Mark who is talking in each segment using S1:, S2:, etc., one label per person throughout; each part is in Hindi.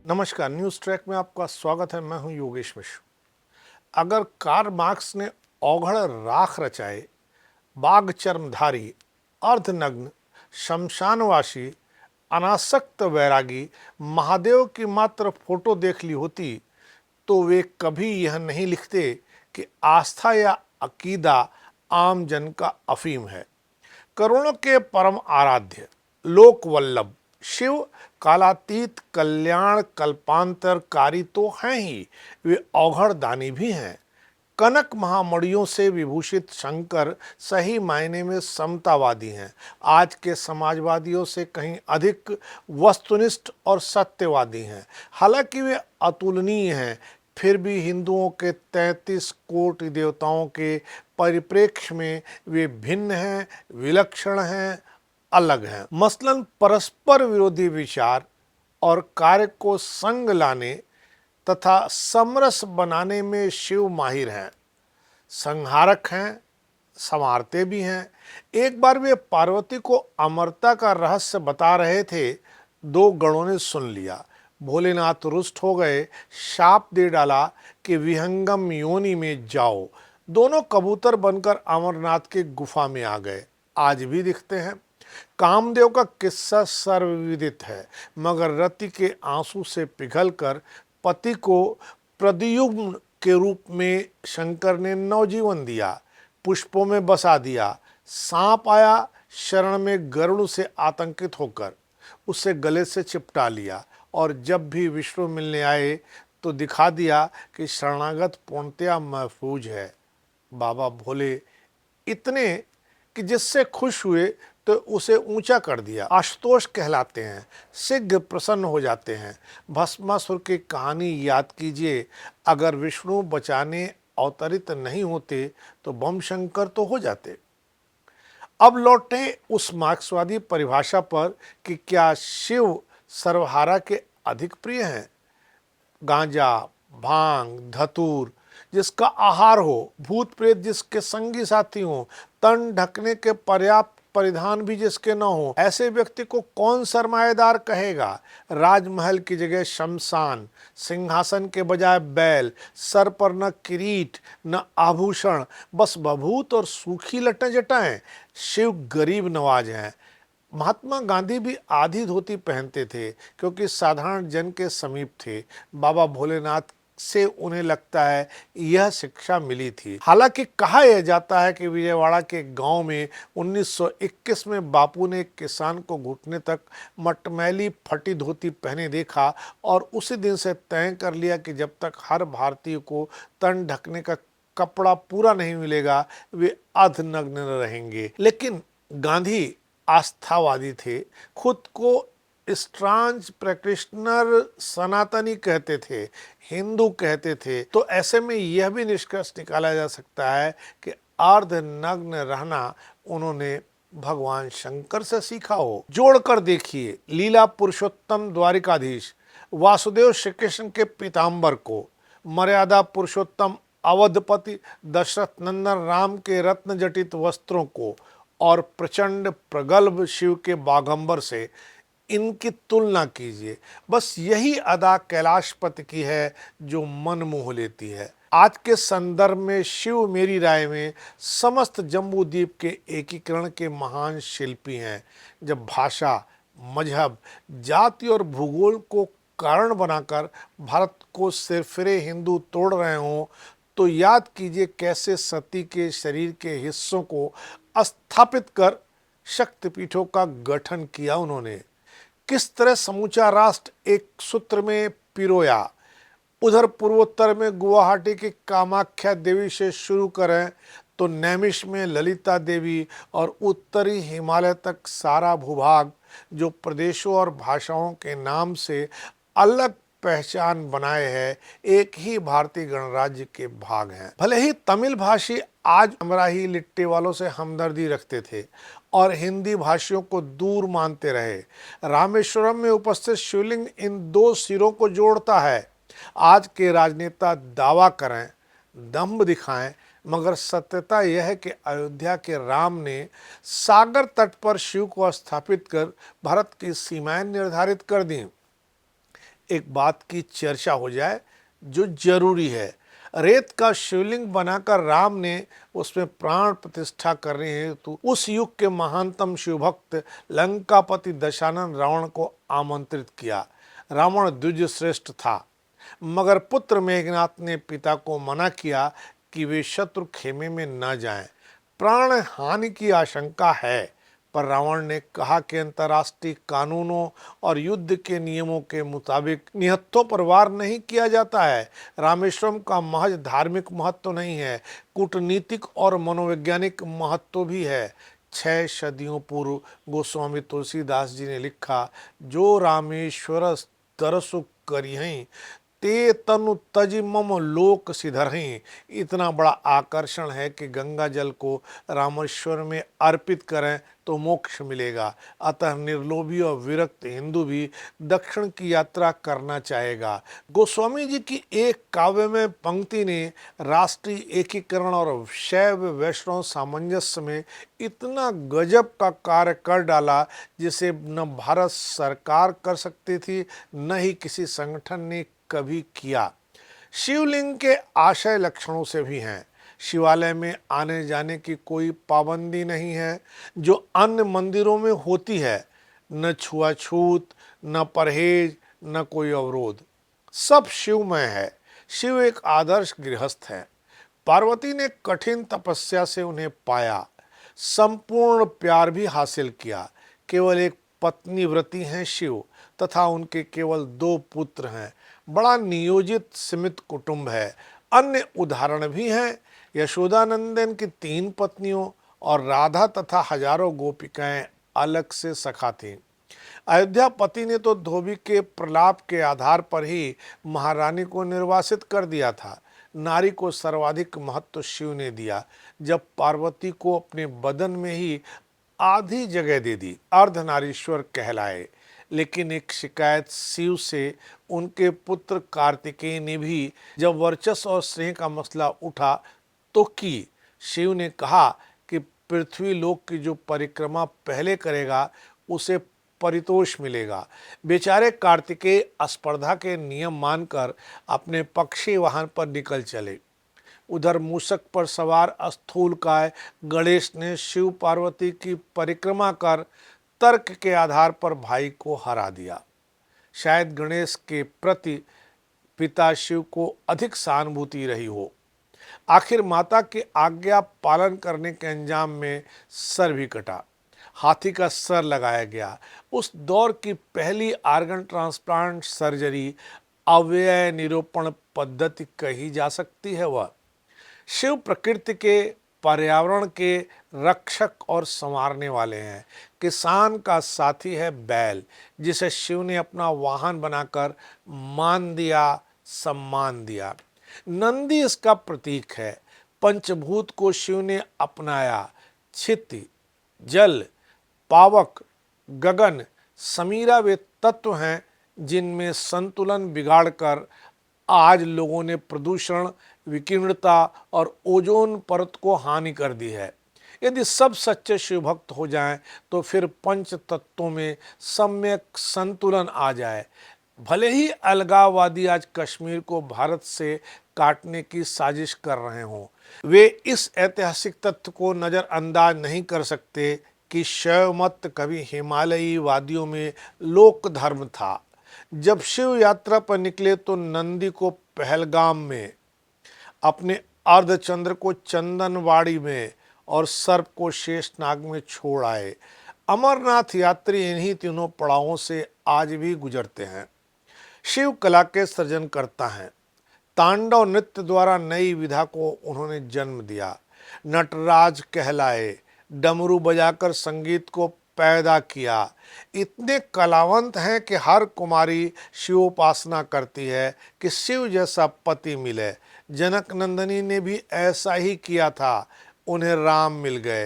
S1: नमस्कार, न्यूज़ ट्रैक में आपका स्वागत है। मैं हूं योगेश मिश्र। अगर कार्ल मार्क्स ने औघड़ राख रचाए, बाघ चर्मधारी, अर्धनग्न, शमशानवासी, अनासक्त वैरागी महादेव की मात्र फोटो देख ली होती तो वे कभी यह नहीं लिखते कि आस्था या अकीदा आम जन का अफीम है। करुणों के परम आराध्य, लोक वल्लभ शिव कालातीत कल्याण कल्पांतरकारी तो हैं ही, वे औघड़ दानी भी हैं। कनक महामणियों से विभूषित शंकर सही मायने में समतावादी हैं। आज के समाजवादियों से कहीं अधिक वस्तुनिष्ठ और सत्यवादी हैं। हालांकि वे अतुलनीय हैं, फिर भी हिंदुओं के 33 कोटि देवताओं के परिप्रेक्ष्य में वे भिन्न हैं, विलक्षण हैं, अलग हैं। मसलन परस्पर विरोधी विचार और कार्य को संग लाने तथा समरस बनाने में शिव माहिर हैं, संहारक हैं, संवारते भी हैं। एक बार वे पार्वती को अमरता का रहस्य बता रहे थे, दो गणों ने सुन लिया। भोलेनाथ रुष्ट हो गए, शाप दे डाला कि विहंगम योनि में जाओ। दोनों कबूतर बनकर अमरनाथ की गुफा में आ गए, आज भी दिखते हैं। कामदेव का किस्सा सर्वविदित है, मगर रति के आंसू से पिघलकर पति को प्रद्युम्न के रूप में शंकर ने नवजीवन दिया, पुष्पों में बसा दिया। सांप आया शरण में गरुड़ से आतंकित होकर, उसे गले से चिपटा लिया और जब भी विष्णु मिलने आए तो दिखा दिया कि शरणागत पूर्णतया महफूज है। बाबा भोले इतने कि जिससे खुश हुए तो उसे ऊंचा कर दिया। आशुतोष कहलाते हैं, शीघ्र प्रसन्न हो जाते हैं। भस्मासुर की कहानी याद कीजिए, अगर विष्णु बचाने अवतरित नहीं होते तो बम शंकर तो हो जाते। अब लौटे उस मार्क्सवादी परिभाषा पर कि क्या शिव सर्वहारा के अधिक प्रिय हैं। गांजा, भांग, धतूर जिसका आहार हो, भूत प्रेत जिसके संगी साथी हो, तन ढकने के पर्याप्त परिधान भी जिसके न हो, ऐसे व्यक्ति को कौन सरमाएदार कहेगा। राजमहल की जगह शमशान, सिंहासन के बजाय बैल, सर पर न किरीट न आभूषण, बस बभूत और सूखी लटें जटाएं। शिव गरीब नवाज हैं। महात्मा गांधी भी आधी धोती पहनते थे क्योंकि साधारण जन के समीप थे। बाबा भोलेनाथ से उन्हें लगता है यह शिक्षा मिली थी। हालांकि कहा यह जाता है कि विजयवाड़ा के गांव में 1921 में बापू ने एक किसान को घुटने तक मटमैली फटी धोती पहने देखा और उसी दिन से तय कर लिया कि जब तक हर भारतीय को तन ढकने का कपड़ा पूरा नहीं मिलेगा वे अर्धनग्न रहेंगे। लेकिन गांधी आस्थावादी थे, खुद को स्ट्रांज प्रैक्टिशनर सनातनी कहते थे, हिंदू कहते थे। तो ऐसे में यह भी निष्कर्ष निकाला जा सकता है कि अर्धनग्न रहना उन्होंने भगवान शंकर से सीखा हो। जोड़कर देखिए, लीला पुरुषोत्तम द्वारिकाधीश वासुदेव श्री कृष्ण के पीताम्बर को, मर्यादा पुरुषोत्तम अवधपति दशरथ नंदन राम के रत्न जटित वस्त्रों को और प्रचंड प्रगल्भ शिव के बागंबर से इनकी तुलना कीजिए। बस यही अदा कैलाशपति की है जो मन मोह लेती है। आज के संदर्भ में शिव मेरी राय में समस्त जम्बूद्वीप के एकीकरण के महान शिल्पी हैं। जब भाषा, मजहब, जाति और भूगोल को कारण बनाकर भारत को सिरफिरे हिंदू तोड़ रहे हों तो याद कीजिए कैसे सती के शरीर के हिस्सों को स्थापित कर शक्तिपीठों का गठन किया उन्होंने। किस तरह समूचा राष्ट्र एक सूत्र में पिरोया। उधर पूर्वोत्तर में गुवाहाटी की कामाख्या देवी से शुरू करें तो नैमिष में ललिता देवी और उत्तरी हिमालय तक सारा भूभाग जो प्रदेशों और भाषाओं के नाम से अलग पहचान बनाए है, एक ही भारतीय गणराज्य के भाग हैं। भले ही तमिल भाषी आज अमराही लिट्टे वालों से हमदर्दी रखते थे और हिंदी भाषियों को दूर मानते रहे, रामेश्वरम में उपस्थित शिवलिंग इन दो सिरों को जोड़ता है। आज के राजनेता दावा करें, दम्भ दिखाएं, मगर सत्यता यह है कि अयोध्या के राम ने सागर तट पर शिव को स्थापित कर भारत की सीमाएं निर्धारित कर दी। एक बात की चर्चा हो जाए जो जरूरी है। रेत का शिवलिंग बनाकर राम ने उसमें प्राण प्रतिष्ठा करने हेतु उस युग के महानतम शिवभक्त लंकापति दशानन रावण को आमंत्रित किया। रावण द्विज श्रेष्ठ था, मगर पुत्र मेघनाथ ने पिता को मना किया कि वे शत्रु खेमे में न जाएं। प्राण हानि की आशंका है, पर रावण ने कहा कि अंतर्राष्ट्रीय कानूनों और युद्ध के नियमों के मुताबिक निहत्थों पर वार नहीं किया जाता है। रामेश्वरम का महज धार्मिक महत्व नहीं है, कूटनीतिक और मनोवैज्ञानिक महत्व भी है। 6 सदियों पूर्व गोस्वामी तुलसीदास जी ने लिखा, जो रामेश्वर दरसु करिहं ते तनु तज मम लोक सिधरहीं। इतना बड़ा आकर्षण है कि गंगा जल को रामेश्वर में अर्पित करें तो मोक्ष मिलेगा। अतः निर्लोभी और विरक्त हिंदू भी दक्षिण की यात्रा करना चाहेगा। गोस्वामी जी की एक काव्य में पंक्ति ने राष्ट्रीय एकीकरण और शैव वैष्णव सामंजस्य में इतना गजब का कार्य कर डाला जिसे न भारत सरकार कर सकती थी, न ही किसी संगठन ने कभी किया। शिवलिंग के आशय लक्षणों से भी हैं। शिवालय में आने जाने की कोई पाबंदी नहीं है जो अन्य मंदिरों में होती है। न छुआछूत, न परहेज, न कोई अवरोध, सब शिवमय है। शिव एक आदर्श गृहस्थ है। पार्वती ने कठिन तपस्या से उन्हें पाया, संपूर्ण प्यार भी हासिल किया। केवल एक पत्नी व्रती हैं शिव, तथा उनके केवल 2 पुत्र हैं। बड़ा नियोजित सीमित कुटुंब है। अन्य उदाहरण भी हैं। यशोदानंदन की 3 पत्नियों और राधा तथा हजारों गोपिकाएं अलग से सखा थीं। अयोध्यापति ने तो धोबी के प्रलाप के आधार पर ही महारानी को निर्वासित कर दिया था। नारी को सर्वाधिक महत्व शिव ने दिया, जब पार्वती को अपने बदन में ही आधी जगह दे दी। अर्धनारीश्वर कहलाए। लेकिन एक शिकायत शिव से उनके पुत्र कार्तिकेय ने भी जब वर्चस्व और स्नेह का मसला उठा तो की। शिव ने कहा कि पृथ्वी लोक की जो परिक्रमा पहले करेगा उसे परितोष मिलेगा। बेचारे कार्तिकेय स्पर्धा के नियम मानकर अपने पक्षी वाहन पर निकल चले। उधर मूषक पर सवार स्थूलकाय गणेश ने शिव पार्वती की परिक्रमा कर तर्क के आधार पर भाई को हरा दिया। शायद गणेश के प्रति पिता शिव को अधिक सहानुभूति रही हो। आखिर माता की आज्ञा पालन करने के अंजाम में सर भी कटा, हाथी का सर लगाया गया। उस दौर की पहली आर्गन ट्रांसप्लांट सर्जरी अव्यय निरूपण पद्धति कही जा सकती है। वह शिव प्रकृति के, पर्यावरण के रक्षक और संवारने वाले हैं। किसान का साथी है बैल, जिसे शिव ने अपना वाहन बनाकर मान दिया, सम्मान दिया। नंदी इसका प्रतीक है। पंचभूत को शिव ने अपनाया। क्षिति, जल, पावक, गगन, समीरा वे तत्व हैं जिनमें संतुलन बिगाड़कर आज लोगों ने प्रदूषण, विकीर्णता और ओजोन परत को हानि कर दी है। यदि सब सच्चे शिव भक्त हो जाएं तो फिर पंच तत्वों में सम्यक संतुलन आ जाए। भले ही अलगाववादी आज कश्मीर को भारत से काटने की साजिश कर रहे हों, वे इस ऐतिहासिक तथ्य को नज़रअंदाज नहीं कर सकते कि शैव मत कभी हिमालयी वादियों में लोक धर्म था। जब शिव यात्रा पर निकले तो नंदी को पहलगाम में, अपने अर्धचंद्र को चंदनवाड़ी में और सर्प को शेषनाग में छोड़ आए। अमरनाथ यात्री इन्हीं तीनों पड़ावों से आज भी गुजरते हैं। शिव कला के सृजन करता है। तांडव नृत्य द्वारा नई विधा को उन्होंने जन्म दिया। नटराज कहलाए। डमरू बजाकर संगीत को पैदा किया। इतने कलावंत हैं कि हर कुमारी शिवोपासना करती है कि शिव जैसा पति मिले। जनक नंदिनी ने भी ऐसा ही किया था, उन्हें राम मिल गए।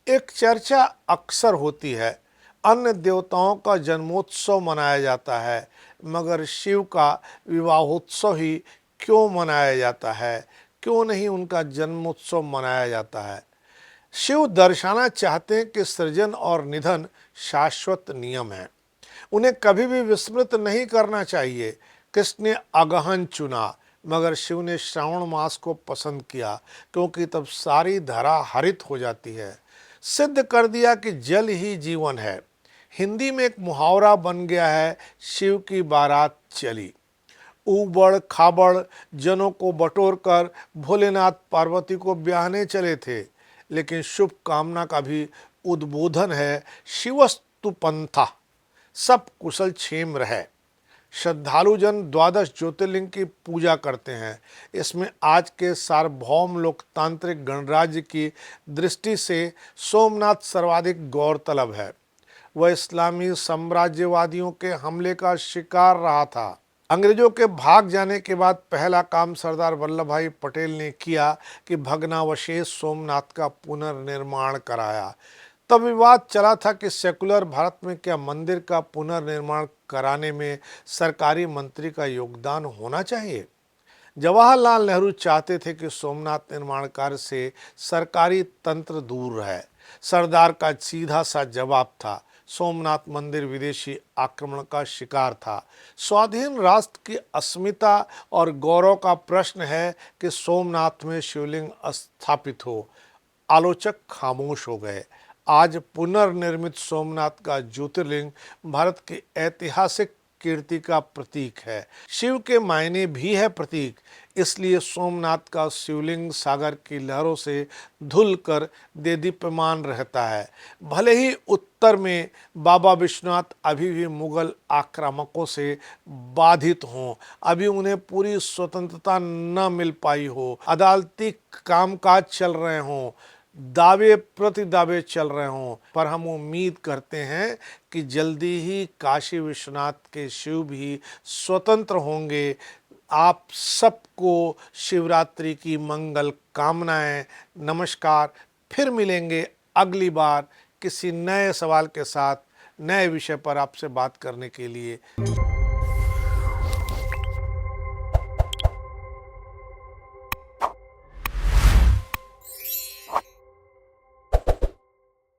S1: एक चर्चा अक्सर होती है, अन्य देवताओं का जन्मोत्सव मनाया जाता है, मगर शिव का विवाहोत्सव ही क्यों मनाया जाता है? क्यों नहीं उनका जन्मोत्सव मनाया जाता है? शिव दर्शाना चाहते हैं कि सृजन और निधन शाश्वत नियम है। उन्हें कभी भी विस्मृत नहीं करना चाहिए। कृष्ण ने अगहन चुना, मगर शिव ने श्रावण मास को पसंद किया, क्योंकि तब सारी धरा हरित हो जाती है। सिद्ध कर दिया कि जल ही जीवन है। हिंदी में एक मुहावरा बन गया है, शिव की बारात चली। ऊबड़ खाबड़ जनों को बटोर कर भोलेनाथ पार्वती को ब्याहने चले थे, लेकिन शुभ कामना का भी उद्बोधन है, शिवस्तु पंथा, सब कुशल क्षेम रहे। श्रद्धालु जन द्वादश ज्योतिर्लिंग की पूजा करते हैं। इसमें आज के सार्वभौम लोकतांत्रिक गणराज्य की दृष्टि से सोमनाथ सर्वाधिक गौरतलब है। वह इस्लामी साम्राज्यवादियों के हमले का शिकार रहा था। अंग्रेजों के भाग जाने के बाद पहला काम सरदार वल्लभ भाई पटेल ने किया कि भग्नावशेष सोमनाथ का पुनर्निर्माण कराया। तब विवाद चला था कि सेकुलर भारत में क्या मंदिर का पुनर्निर्माण कराने में सरकारी मंत्री का योगदान होना चाहिए। जवाहरलाल नेहरू चाहते थे कि सोमनाथ निर्माण कार्य से सरकारी तंत्र दूर रहे। सरदार का सीधा सा जवाब था, सोमनाथ मंदिर विदेशी आक्रमण का शिकार था। स्वाधीन राष्ट्र की अस्मिता और गौरव का प्रश्न है कि सोमनाथ में शिवलिंग स्थापित हो। आलोचक खामोश हो गए। आज पुनर्निर्मित सोमनाथ का ज्योतिर्लिंग भारत की ऐतिहासिक कीर्ति का प्रतीक है। शिव के मायने भी है प्रतीक। इसलिए सोमनाथ का शिवलिंग सागर की लहरों से धुल कर देदीप्यमान रहता है। भले ही उत्तर में बाबा विश्वनाथ अभी भी मुगल आक्रामकों से बाधित हों, अभी उन्हें पूरी स्वतंत्रता न मिल पाई हो, अदालती कामकाज चल रहे हों, दावे प्रति दावे चल रहे हों, पर हम उम्मीद करते हैं कि जल्दी ही काशी विश्वनाथ के शिव भी स्वतंत्र होंगे। आप सबको शिवरात्रि की मंगल कामनाएं। नमस्कार। फिर मिलेंगे अगली बार किसी नए सवाल के साथ, नए विषय पर आपसे बात करने के लिए।